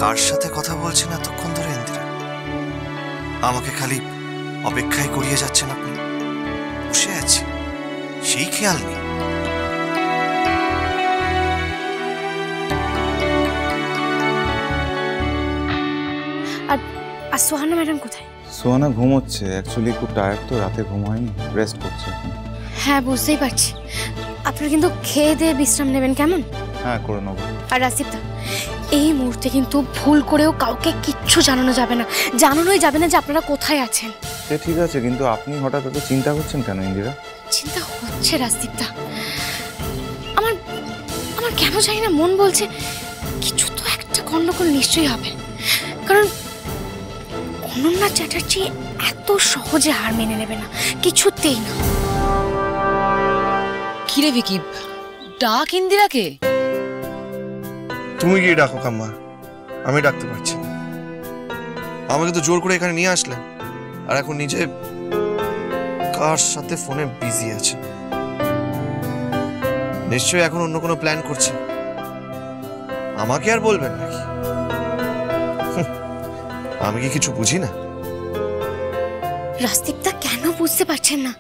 কার সাথে কথা বলছেন এতক্ষণ ধরে ইন্দিরা? আমাকে খালি অপেক্ষায় করিয়ে যাচ্ছেন আপনি। বসে আছি, সেই খেয়াল নেই। আর সোহানা ম্যাডাম কোথায়? সোহানা ঘুমোচ্ছে, অ্যাকচুয়ালি খুব টায়ার্ড তো, রাতে ঘুম হয়নি, রেস্ট করছে এখন। হ্যাঁ বুঝতেই পারছি। আপনারা কিন্তু খেয়ে দিয়ে বিশ্রাম নেবেন, কেমন? হ্যাঁ করে নেবো। আর রাসিদা, এই মুহূর্তে কিন্তু ভুল করেও কাউকে কিচ্ছু জানানোই যাবে না যে আপনারা কোথায় আছেন। সে ঠিক আছে, কিন্তু আপনি হঠাৎ এত চিন্তা করছেন কেন ইন্দিরা? চিন্তা হচ্ছে রাসিদা, আমার কেন জানি না মন বলছে কিছু তো একটা গন্ডগোল নিশ্চয়ই হবে। কারণ অনন্যা চ্যাটার্জি এত সহজে হার মেনে নেবে না, কিছুতেই না। কিরে ভিকি, ডাক ইন্দিরাকে। তুমি গিয়ে ডাকো কাম্মা, আমি ডাকতে পারছি না। আমাকে তো জোর করে এখানে নিয়ে আসলেন, আর এখন নিজে কার সাথে ফোনে বিজি আছে। নিশ্চয়ই এখন অন্য কোনো প্ল্যান করছে। আমাকে আর বলবেন নাকি? আমি কি কিছু বুঝি না? রাস্তিকদা কেন বুঝতে পারছেন না?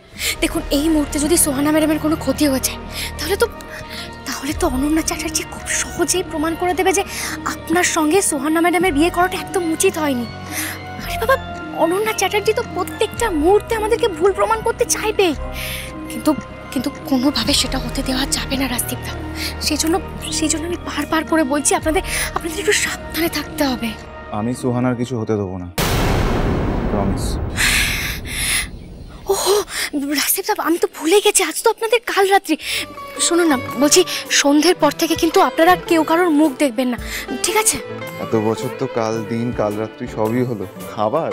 দেখুন, এই মুহূর্তে যদি সোহানা ম্যাডামের কোনো ক্ষতি হয়ে যায়, তাহলে তো অনন্যা চ্যাটার্জি খুব সহজেই প্রমাণ করে দেবে যে আপনার সঙ্গে সোহানা ম্যাডামের বিয়ে করাটা একদম উচিত হয়নি। আরে বাবা, অনন্যা চ্যাটার্জি তো প্রত্যেকটা মুহূর্তে আমাদেরকে ভুল প্রমাণ করতে চাইবেই, কিন্তু কোনোভাবে সেটা হতে দেওয়া যাবে না রাস্তিকদা। সেই জন্য আমি বারবার করে বলছি, আপনাদের একটু সাবধানে থাকতে হবে। আমি সোহানার কিছু হতে দেবো না, প্রমিস। ওহো রাসিদা, আমি তো ভুলে গেছি, আজ তো আপনাদের কাল রাত্রি। শুনুন না, বলছি সন্ধ্যের পর থেকে কিন্তু আপনারা কেউ কারোর মুখ দেখবেন না, ঠিক আছে? এত বছর তো কাল দিন কাল রাত্রি সবই হলো, খাবার।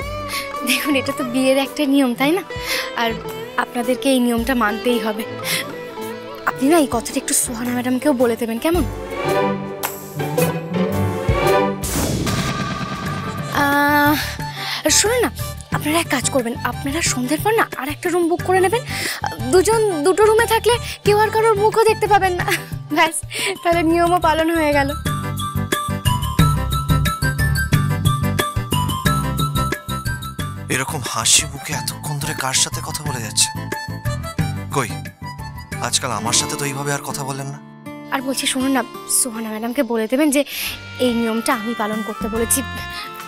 দেখুন, এটা তো বিয়ের একটা নিয়ম, তাই না? আর আপনাদেরকে এই নিয়মটা মানতেই হবে। আপনি না এই কথাটা একটু সোহানা ম্যাডামকেও বলে দেবেন, কেমন? শুনুন না, আপনারা এক কাজ করবেন, আপনারা সন্ধ্যের পর না আর একটা রুম বুক করে নেবেন। দুজন দুটো রুমে থাকলে কেউ আর কারোর মুখও দেখতে পাবেন না, ব্যাস, তাহলে নিয়মও পালন হয়ে গেল। এরকম হাসি মুখে এতক্ষণ ধরে কার সাথে কথা বলে যাচ্ছে? কই, আজকাল আমার সাথে তো এইভাবে আর কথা বলেন না। আর বলছি শুনুন না, সোহানা ম্যাডামকে বলে দেবেন যে এই নিয়মটা আমি পালন করতে বলেছি।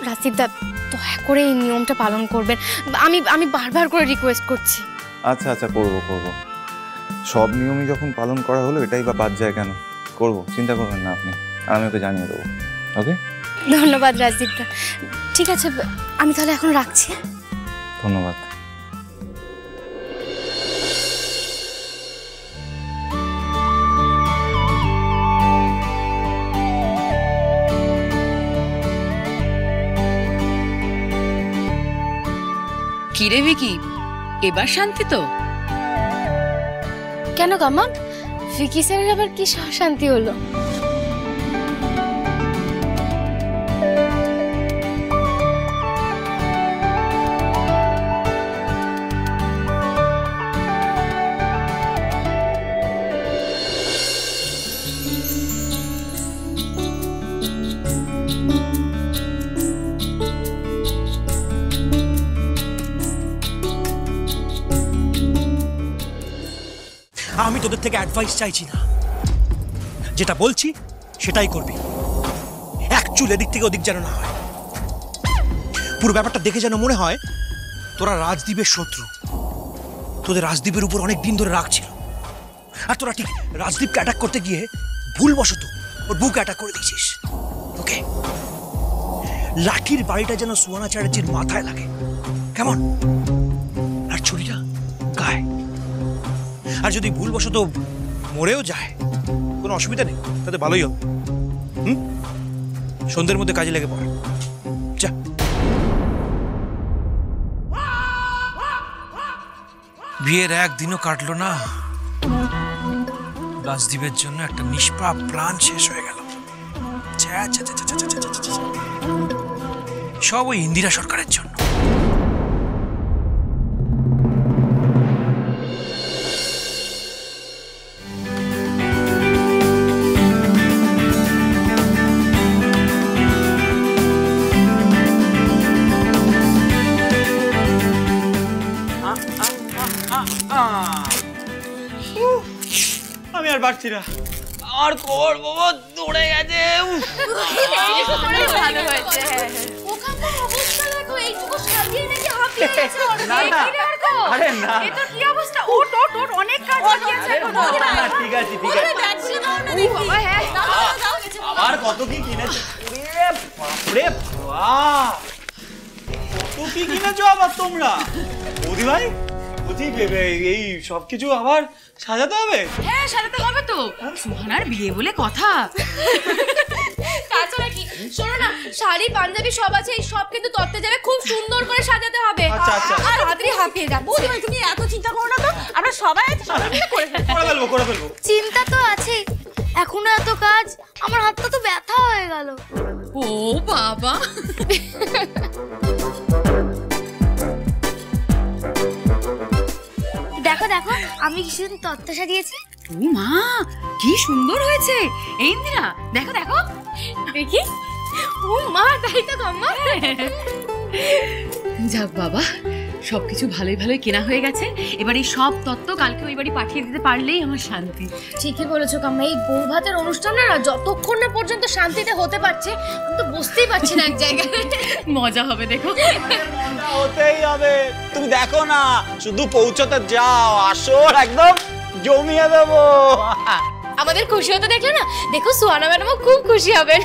রাসিদা, দয়া করে এই নিয়মটা পালন করবেন, আমি বারবার করে রিকোয়েস্ট করছি। আচ্ছা আচ্ছা, করবো। সব নিয়মই যখন পালন করা হলো, এটাই বা বাদ যায় কেন? করবো, চিন্তা করবেন না আপনি, আমি ওকে জানিয়ে দেবো। ওকে, ধন্যবাদ রাজদীপদা। ঠিক আছে, আমি তাহলে এখন রাখছি। ধন্যবাদ। কিরে ভিকি, এবার শান্তি তো? কেন কাম্মা, ভিকি স্যারের আবার কি শান্তি হলো? আমি তোদের থেকে অ্যাডভাইস চাইছি না, যেটা বলছি সেটাই করবি। এক চুল এদিক থেকে ওদিক যেন না হয়। পুরো ব্যাপারটা দেখে যেন মনে হয় তোরা রাজদীপের শত্রু, তোদের রাজদীপের উপর অনেক দিন ধরে রাগ ছিল, আর তোরা ঠিক রাজদীপকে অ্যাটাক করতে গিয়ে ভুলবশত ওর বুকে অ্যাটাক করে দিয়েছিস। ওকে, লাঠির বাড়িটা যেন সোহানা চ্যাটার্জির মাথায় লাগে, কেমন? আর ছুরিটা গায়ে। আর যদি ভুলবশত মরেও যায়, কোনো অসুবিধা নেই, তাতে ভালোই হবে। সন্ধ্যের মধ্যে কাজে লেগে পড়ে। যা। বিয়ের একদিনও কাটলো না, রাজদীপের জন্য একটা নিষ্পাপ প্রাণ শেষ হয়ে গেল। সব ওই ইন্দিরা সরকারের জন্য। পারছি না, আর কোমর বাবা দৌড়ে গেছে। ভালো হয়েছে। ওখানকার অবস্থা দেখো, এইটুকু সাজিয়ে নাকি হাঁপিয়ে গেছে। না না, আরে না, এ তো কি অবস্থা? ওট ওট ওট, অনেক কাজ বাকি আছে এখনো। ঠিক আছে ঠিক আছে। বাবা হ্যাঁ, আবার কত কি কিনেছো? ওরে বাপরে বাপ, কত কি কিনেছো আবার তোমরা? বৌদি ভাই বলছি এই সব কিছু আবার সাজাতে হবে? হ্যাঁ সাজাতে হবে তো, সুহানার বিয়ে বলে কথা। তাছাড়া কি, শোনো না, শাড়ি পাঞ্জাবি সব আছে, এই সব কিন্তু তত্ত্বে যাবে, খুব সুন্দর করে সাজাতে হবে। আচ্ছা, আচ্ছা। আর হাতড়ি হাঁপিয়ে যাবে। বৌদি ভাই তুমি এত চিন্তা করো না তো, আমরা সবাই আছি, সবাই মিলে করে ফেলবো। করে ফেলবো। চিন্তা তো আছে, এখনো এত কাজ, আমার হাতটা তো ব্যথা হয়ে গেল। ও বাবা, দেখো দেখো, আমি কি সুন্দর তত্ত্ব সাজিয়েছি। ও মা কি সুন্দর হয়েছে। এই ইন্দিরা দেখো দেখো, দেখি। ও মা, তাই তো গম্মা। যাক বাবা, সবকিছু ভালোই ভালোই কেনা হয়ে গেছে। এবার এই সব তত্ত্ব কালকে ওই বাড়ি পাঠিয়ে দিতে পারলেই আমার শান্তি। ঠিকই বলেছো কাম্মা, এই বউ ভাতের অনুষ্ঠান না যতক্ষণ না পর্যন্ত শান্তিতে হতে পারছে, আমি তো বুঝতেই পারছি না এক জায়গায়। মজা হবে দেখো। হতেই হবে, তুমি দেখো না, শুধু পৌঁছতে যাও, আসর একদম জমিয়ে দেবো। আমাদের খুশি হতে দেখলে না, দেখো সুহানা ম্যাডামও খুব খুশি হবেন।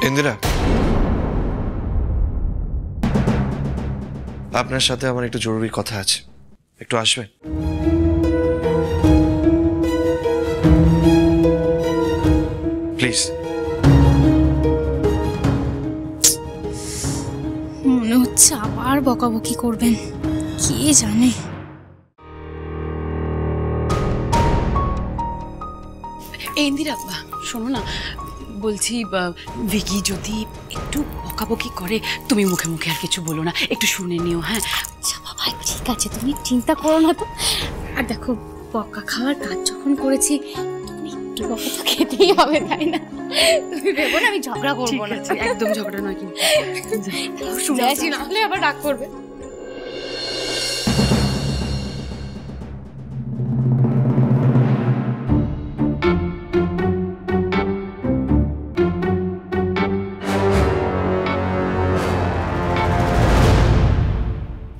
ইন্দিরা, আপনার সাথে আমার একটু জরুরি কথা আছে, একটু আসবেন? প্লিজ। মনে হচ্ছে আবার বকাবকি করবেন, কে জানে। ইন্দিরা শোনো না, বলছি ভিকি যদি একটু বকাবকি করে, তুমি মুখে মুখে আর কিছু বলো না, একটু শুনে নিও। হ্যাঁ আচ্ছা বাবা, ঠিক আছে, তুমি চিন্তা করো না তো। আর দেখো, বকা খাওয়ার কাজ যখন করেছি, তুমি একটু বকা তো খেতেই হবে, তাই না? তুমি ভেবো না আমি ঝগড়া করবো না। একদম ঝগড়া নয় কিন্তু। শুনে আছি, নাহলে আবার রাগ করবে।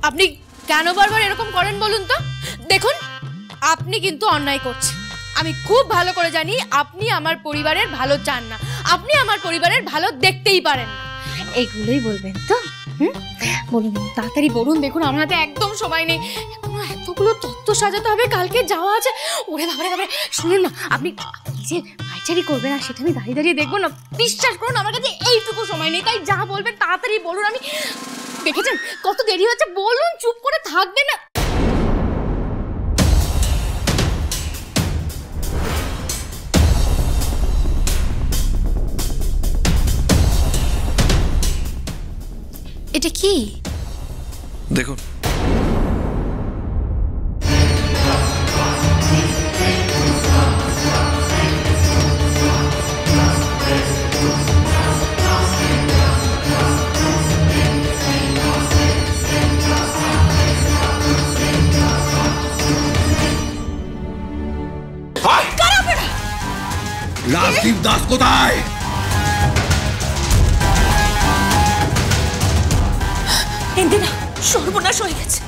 আপনি কেন বারবার এরকম করেন বলুন তো? দেখুন, আপনি কিন্তু অন্যায় করছেন। আমি খুব ভালো করে জানি আপনি আমার পরিবারের ভালো চান না, আপনি আমার পরিবারের ভালো দেখতেই পারেন না। এগুলোই বলবেন তো? বলুন, তাড়াতাড়ি বলুন। দেখুন, আমার হাতে একদম সময় নেই, এখনো এতগুলো তত্ত্ব সাজাতে হবে, কালকে যাওয়া আছে। ওরে বাবারে বাবারে, শুনুন না, আপনি যে পাইচারি করবেন আর সেটা আমি দাঁড়িয়ে দাঁড়িয়ে দেখবো না, বিশ্বাস করুন আমার কাছে এইটুকু সময় নেই। তাই যা বলবেন তাড়াতাড়ি বলুন। আমি দেখেছেন কত দেরি হচ্ছে, বলুন, চুপ করে থাকবে না। এটা কি? দেখুন, রাজদীপ দাস কোথায়? ইন্দিরা, সর্বনাশ হয়ে গেছে।